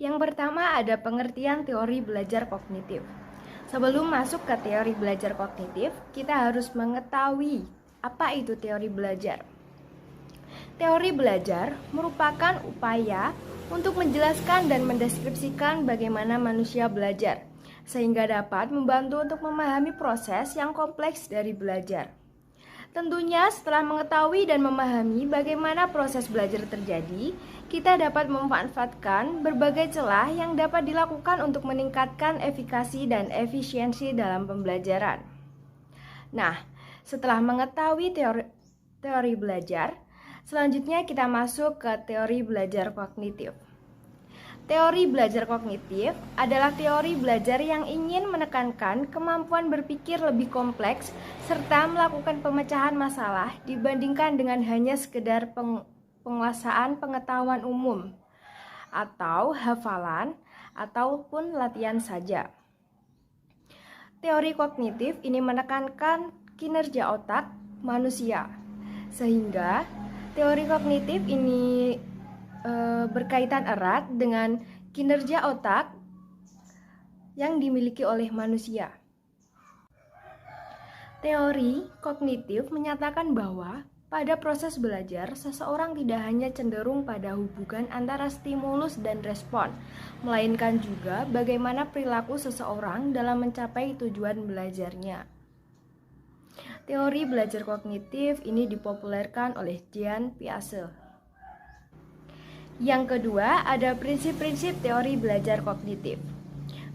Yang pertama ada pengertian teori belajar kognitif. Sebelum masuk ke teori belajar kognitif, kita harus mengetahui apa itu teori belajar. Teori belajar merupakan upaya untuk menjelaskan dan mendeskripsikan bagaimana manusia belajar, sehingga dapat membantu untuk memahami proses yang kompleks dari belajar. Tentunya setelah mengetahui dan memahami bagaimana proses belajar terjadi, kita dapat memanfaatkan berbagai celah yang dapat dilakukan untuk meningkatkan efikasi dan efisiensi dalam pembelajaran. Nah, setelah mengetahui teori belajar, selanjutnya kita masuk ke teori belajar kognitif. Teori belajar kognitif adalah teori belajar yang ingin menekankan kemampuan berpikir lebih kompleks serta melakukan pemecahan masalah dibandingkan dengan hanya sekedar penguasaan pengetahuan umum atau hafalan ataupun latihan saja. Teori kognitif ini menekankan kinerja otak manusia, sehingga teori kognitif ini berkaitan erat dengan kinerja otak yang dimiliki oleh manusia. Teori kognitif menyatakan bahwa pada proses belajar, seseorang tidak hanya cenderung pada hubungan antara stimulus dan respon, melainkan juga bagaimana perilaku seseorang dalam mencapai tujuan belajarnya. Teori belajar kognitif ini dipopulerkan oleh Jean Piaget. Yang kedua, ada prinsip-prinsip teori belajar kognitif.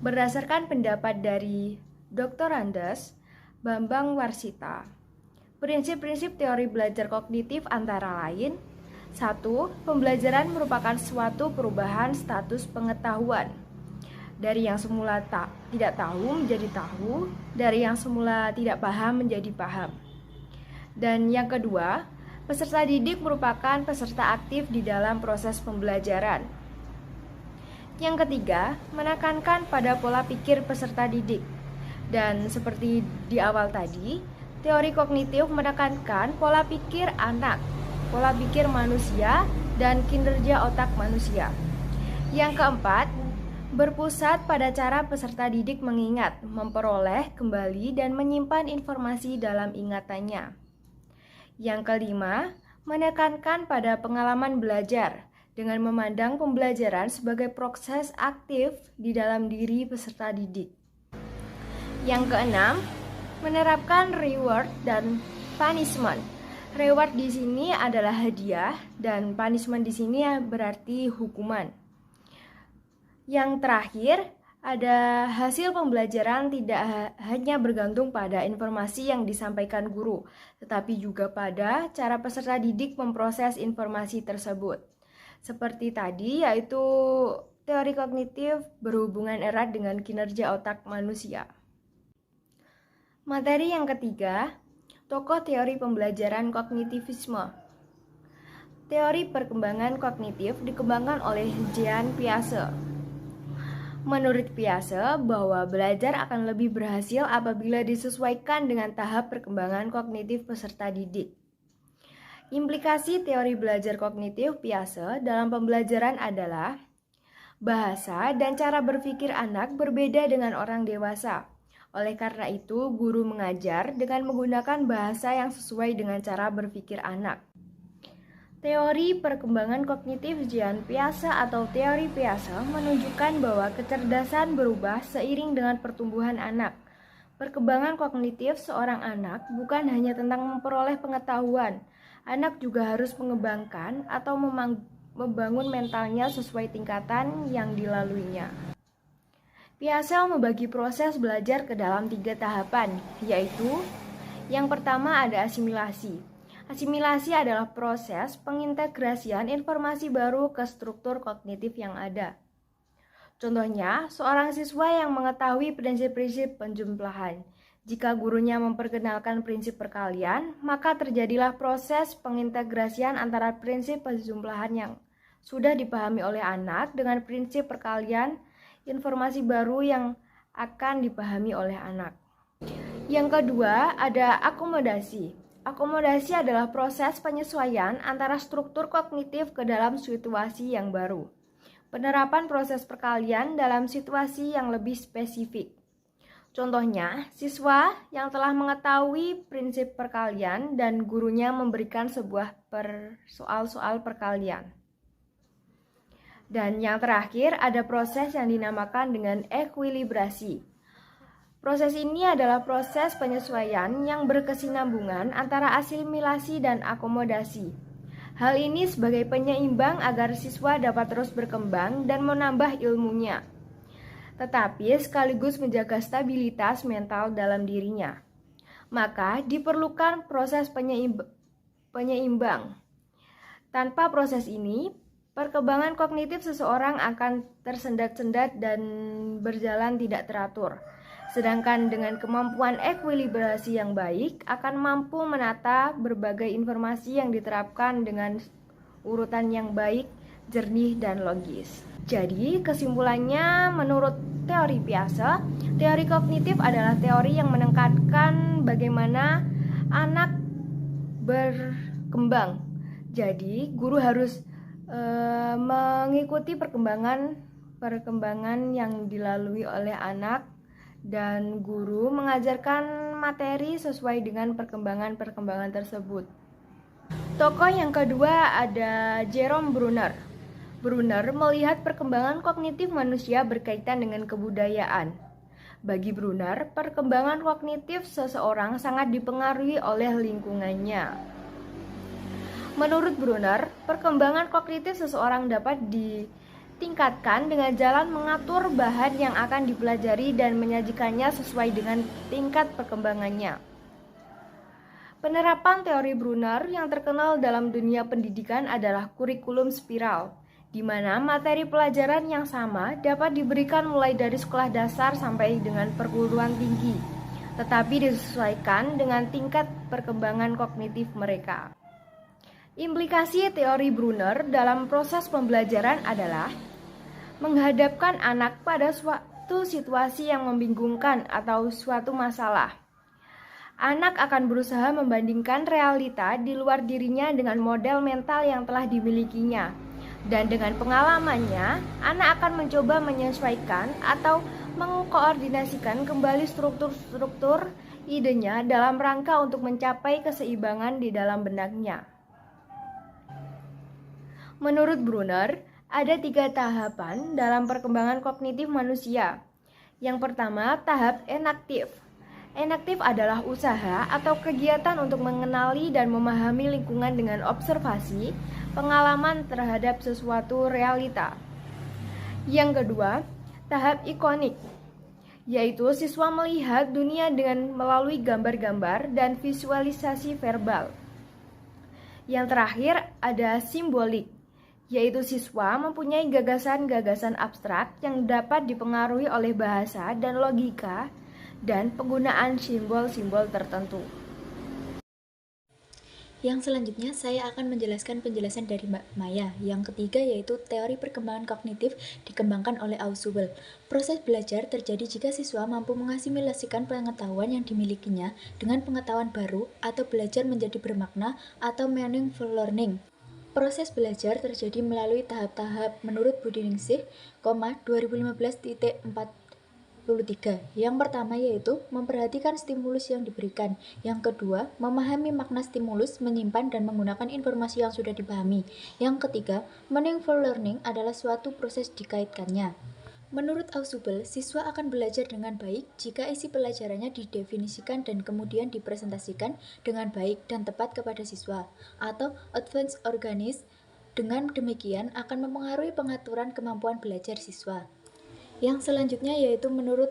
Berdasarkan pendapat dari Dr. Andes Bambang Warsita, prinsip-prinsip teori belajar kognitif antara lain: 1. Pembelajaran merupakan suatu perubahan status pengetahuan. Dari yang semula tidak tahu menjadi tahu, dari yang semula tidak paham menjadi paham. Dan yang kedua, peserta didik merupakan peserta aktif di dalam proses pembelajaran. Yang ketiga, menekankan pada pola pikir peserta didik. Dan seperti di awal tadi, teori kognitif menekankan pola pikir anak, pola pikir manusia, dan kinerja otak manusia. Yang keempat, berpusat pada cara peserta didik mengingat, memperoleh kembali, dan menyimpan informasi dalam ingatannya. Yang kelima, menekankan pada pengalaman belajar dengan memandang pembelajaran sebagai proses aktif di dalam diri peserta didik. Yang keenam, menerapkan reward dan punishment. Reward di sini adalah hadiah dan punishment di sini berarti hukuman. Yang terakhir, ada hasil pembelajaran tidak hanya bergantung pada informasi yang disampaikan guru, tetapi juga pada cara peserta didik memproses informasi tersebut. Seperti tadi, yaitu teori kognitif berhubungan erat dengan kinerja otak manusia. Materi yang ketiga, tokoh teori pembelajaran kognitivisme. Teori perkembangan kognitif dikembangkan oleh Jean Piaget. Menurut Piaget, bahwa belajar akan lebih berhasil apabila disesuaikan dengan tahap perkembangan kognitif peserta didik. Implikasi teori belajar kognitif Piaget dalam pembelajaran adalah bahasa dan cara berpikir anak berbeda dengan orang dewasa. Oleh karena itu, guru mengajar dengan menggunakan bahasa yang sesuai dengan cara berpikir anak. Teori perkembangan kognitif Jean Piaget atau teori Piaget menunjukkan bahwa kecerdasan berubah seiring dengan pertumbuhan anak. Perkembangan kognitif seorang anak bukan hanya tentang memperoleh pengetahuan. Anak juga harus mengembangkan atau membangun mentalnya sesuai tingkatan yang dilaluinya. Piaget membagi proses belajar ke dalam 3 tahapan, yaitu yang pertama ada asimilasi. Asimilasi adalah proses pengintegrasian informasi baru ke struktur kognitif yang ada. Contohnya, seorang siswa yang mengetahui prinsip-prinsip penjumlahan. Jika gurunya memperkenalkan prinsip perkalian, maka terjadilah proses pengintegrasian antara prinsip penjumlahan yang sudah dipahami oleh anak dengan prinsip perkalian informasi baru yang akan dipahami oleh anak. Yang kedua, ada akomodasi. Akomodasi adalah proses penyesuaian antara struktur kognitif ke dalam situasi yang baru. Penerapan proses perkalian dalam situasi yang lebih spesifik. Contohnya, siswa yang telah mengetahui prinsip perkalian dan gurunya memberikan sebuah soal-soal perkalian. Dan yang terakhir, ada proses yang dinamakan dengan ekuilibrasi. Proses ini adalah proses penyesuaian yang berkesinambungan antara asimilasi dan akomodasi. Hal ini sebagai penyeimbang agar siswa dapat terus berkembang dan menambah ilmunya, tetapi sekaligus menjaga stabilitas mental dalam dirinya. Maka diperlukan proses penyeimbang. Tanpa proses ini, perkembangan kognitif seseorang akan tersendat-sendat dan berjalan tidak teratur. Sedangkan dengan kemampuan ekuilibrasi yang baik akan mampu menata berbagai informasi yang diterapkan dengan urutan yang baik, jernih, dan logis. Jadi kesimpulannya, menurut teori Piaget, teori kognitif adalah teori yang menekankan bagaimana anak berkembang. Jadi guru harus mengikuti perkembangan yang dilalui oleh anak, dan guru mengajarkan materi sesuai dengan perkembangan tersebut. Tokoh yang kedua ada Jerome Bruner. Bruner melihat perkembangan kognitif manusia berkaitan dengan kebudayaan. Bagi Bruner, perkembangan kognitif seseorang sangat dipengaruhi oleh lingkungannya. Menurut Bruner, perkembangan kognitif seseorang dapat tingkatkan dengan jalan mengatur bahan yang akan dipelajari dan menyajikannya sesuai dengan tingkat perkembangannya. Penerapan teori Bruner yang terkenal dalam dunia pendidikan adalah kurikulum spiral, di mana materi pelajaran yang sama dapat diberikan mulai dari sekolah dasar sampai dengan perguruan tinggi, tetapi disesuaikan dengan tingkat perkembangan kognitif mereka. Implikasi teori Bruner dalam proses pembelajaran adalah menghadapkan anak pada suatu situasi yang membingungkan atau suatu masalah. Anak akan berusaha membandingkan realita di luar dirinya dengan model mental yang telah dimilikinya. Dan dengan pengalamannya, anak akan mencoba menyesuaikan atau mengkoordinasikan kembali struktur-struktur idenya dalam rangka untuk mencapai keseimbangan di dalam benaknya. Menurut Bruner, ada 3 tahapan dalam perkembangan kognitif manusia. Yang pertama, tahap enaktif. Enaktif adalah usaha atau kegiatan untuk mengenali dan memahami lingkungan dengan observasi, pengalaman terhadap sesuatu realita. Yang kedua, tahap ikonik, yaitu siswa melihat dunia dengan melalui gambar-gambar dan visualisasi verbal. Yang terakhir, ada simbolik, yaitu siswa mempunyai gagasan-gagasan abstrak yang dapat dipengaruhi oleh bahasa dan logika dan penggunaan simbol-simbol tertentu. Yang selanjutnya saya akan menjelaskan penjelasan dari Mbak Maya. Yang ketiga yaitu teori perkembangan kognitif dikembangkan oleh Ausubel. Proses belajar terjadi jika siswa mampu mengasimilasikan pengetahuan yang dimilikinya dengan pengetahuan baru atau belajar menjadi bermakna atau meaningful learning. Proses belajar terjadi melalui tahap-tahap menurut Budiningsih, 2015.43. Yang pertama yaitu memperhatikan stimulus yang diberikan. Yang kedua, memahami makna stimulus, menyimpan dan menggunakan informasi yang sudah dipahami. Yang ketiga, meaningful learning adalah suatu proses dikaitkannya. Menurut Ausubel, siswa akan belajar dengan baik jika isi pelajarannya didefinisikan dan kemudian dipresentasikan dengan baik dan tepat kepada siswa, atau advanced organis. Dengan demikian akan mempengaruhi pengaturan kemampuan belajar siswa. Yang selanjutnya yaitu menurut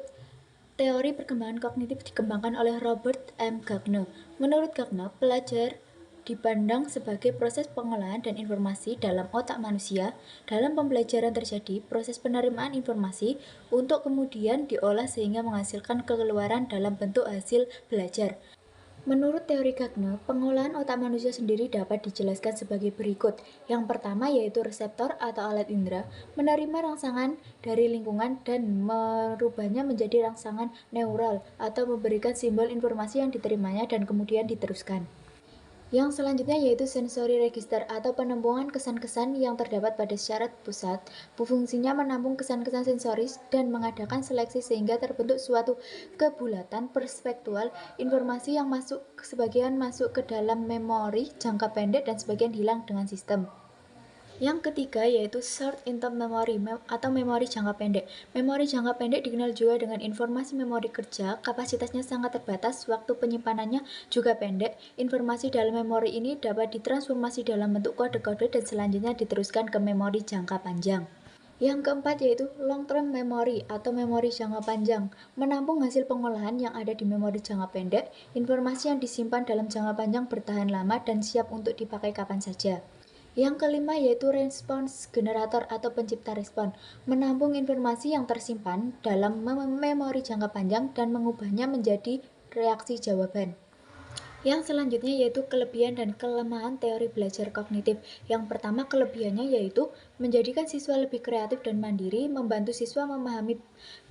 teori perkembangan kognitif dikembangkan oleh Robert M. Gagné. Menurut Gagné, belajar dipandang sebagai proses pengolahan dan informasi dalam otak manusia. Dalam pembelajaran terjadi proses penerimaan informasi untuk kemudian diolah sehingga menghasilkan keluaran dalam bentuk hasil belajar. Menurut teori Gagné, pengolahan otak manusia sendiri dapat dijelaskan sebagai berikut. Yang pertama yaitu reseptor atau alat indera, menerima rangsangan dari lingkungan dan merubahnya menjadi rangsangan neural atau memberikan simbol informasi yang diterimanya dan kemudian diteruskan. Yang selanjutnya yaitu sensory register atau penampungan kesan-kesan yang terdapat pada syaraf pusat. Fungsinya menampung kesan-kesan sensoris dan mengadakan seleksi sehingga terbentuk suatu kebulatan perspektual informasi yang sebagian masuk ke dalam memori jangka pendek dan sebagian hilang dengan sistem. Yang ketiga yaitu short-term memory atau memori jangka pendek. Memori jangka pendek dikenal juga dengan informasi memori kerja, kapasitasnya sangat terbatas, waktu penyimpanannya juga pendek. Informasi dalam memori ini dapat ditransformasi dalam bentuk kode-kode dan selanjutnya diteruskan ke memori jangka panjang. Yang keempat yaitu long-term memory atau memori jangka panjang, menampung hasil pengolahan yang ada di memori jangka pendek. Informasi yang disimpan dalam jangka panjang bertahan lama dan siap untuk dipakai kapan saja. Yang kelima yaitu response generator atau pencipta respon, menampung informasi yang tersimpan dalam memori jangka panjang dan mengubahnya menjadi reaksi jawaban. Yang selanjutnya yaitu kelebihan dan kelemahan teori belajar kognitif. Yang pertama kelebihannya yaitu menjadikan siswa lebih kreatif dan mandiri, membantu siswa memahami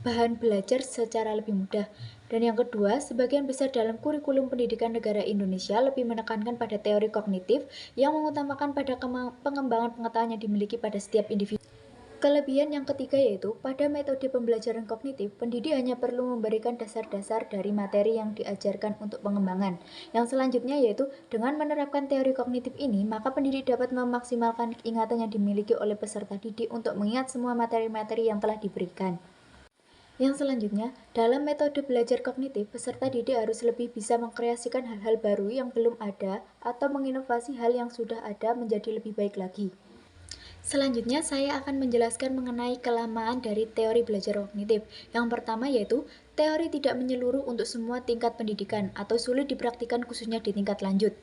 bahan belajar secara lebih mudah. Dan yang kedua, sebagian besar dalam kurikulum pendidikan negara Indonesia lebih menekankan pada teori kognitif yang mengutamakan pada pengembangan pengetahuan yang dimiliki pada setiap individu. Kelebihan yang ketiga yaitu, pada metode pembelajaran kognitif, pendidik hanya perlu memberikan dasar-dasar dari materi yang diajarkan untuk pengembangan. Yang selanjutnya yaitu, dengan menerapkan teori kognitif ini, maka pendidik dapat memaksimalkan ingatan yang dimiliki oleh peserta didik untuk mengingat semua materi-materi yang telah diberikan. Yang selanjutnya, dalam metode belajar kognitif, peserta didik harus lebih bisa mengkreasikan hal-hal baru yang belum ada atau menginovasi hal yang sudah ada menjadi lebih baik lagi. Selanjutnya, saya akan menjelaskan mengenai kelemahan dari teori belajar kognitif. Yang pertama yaitu, teori tidak menyeluruh untuk semua tingkat pendidikan atau sulit dipraktikkan khususnya di tingkat lanjut.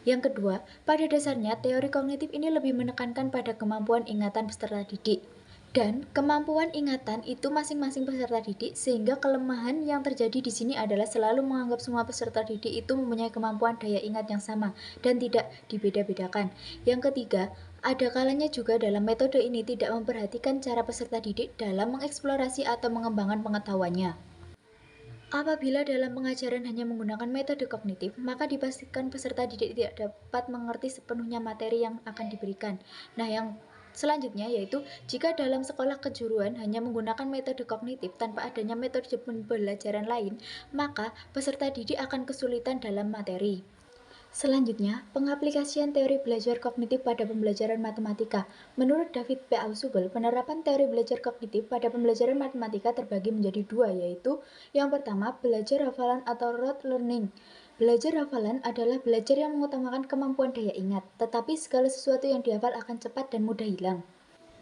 Yang kedua, pada dasarnya teori kognitif ini lebih menekankan pada kemampuan ingatan peserta didik. Dan kemampuan ingatan itu masing-masing peserta didik, sehingga kelemahan yang terjadi di sini adalah selalu menganggap semua peserta didik itu mempunyai kemampuan daya ingat yang sama dan tidak dibeda-bedakan. Yang ketiga, ada kalanya juga dalam metode ini tidak memperhatikan cara peserta didik dalam mengeksplorasi atau mengembangkan pengetahuannya. Apabila dalam pengajaran hanya menggunakan metode kognitif, maka dipastikan peserta didik tidak dapat mengerti sepenuhnya materi yang akan diberikan. Nah, yang selanjutnya yaitu, jika dalam sekolah kejuruan hanya menggunakan metode kognitif tanpa adanya metode pembelajaran lain, maka peserta didik akan kesulitan dalam materi. Selanjutnya, pengaplikasian teori belajar kognitif pada pembelajaran matematika. Menurut David P. Ausubel, penerapan teori belajar kognitif pada pembelajaran matematika terbagi menjadi dua, yaitu yang pertama, belajar hafalan atau rote learning. Belajar hafalan adalah belajar yang mengutamakan kemampuan daya ingat, tetapi segala sesuatu yang dihafal akan cepat dan mudah hilang.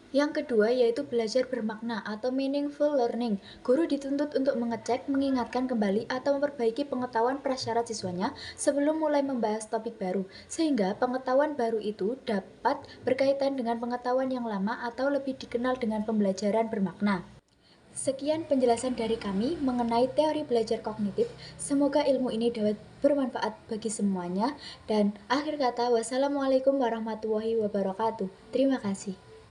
Yang kedua yaitu belajar bermakna atau meaningful learning. Guru dituntut untuk mengecek, mengingatkan kembali, atau memperbaiki pengetahuan prasyarat siswanya sebelum mulai membahas topik baru, sehingga pengetahuan baru itu dapat berkaitan dengan pengetahuan yang lama atau lebih dikenal dengan pembelajaran bermakna. Sekian penjelasan dari kami mengenai teori belajar kognitif. Semoga ilmu ini dapat bermanfaat bagi semuanya. Dan akhir kata, wassalamualaikum warahmatullahi wabarakatuh. Terima kasih.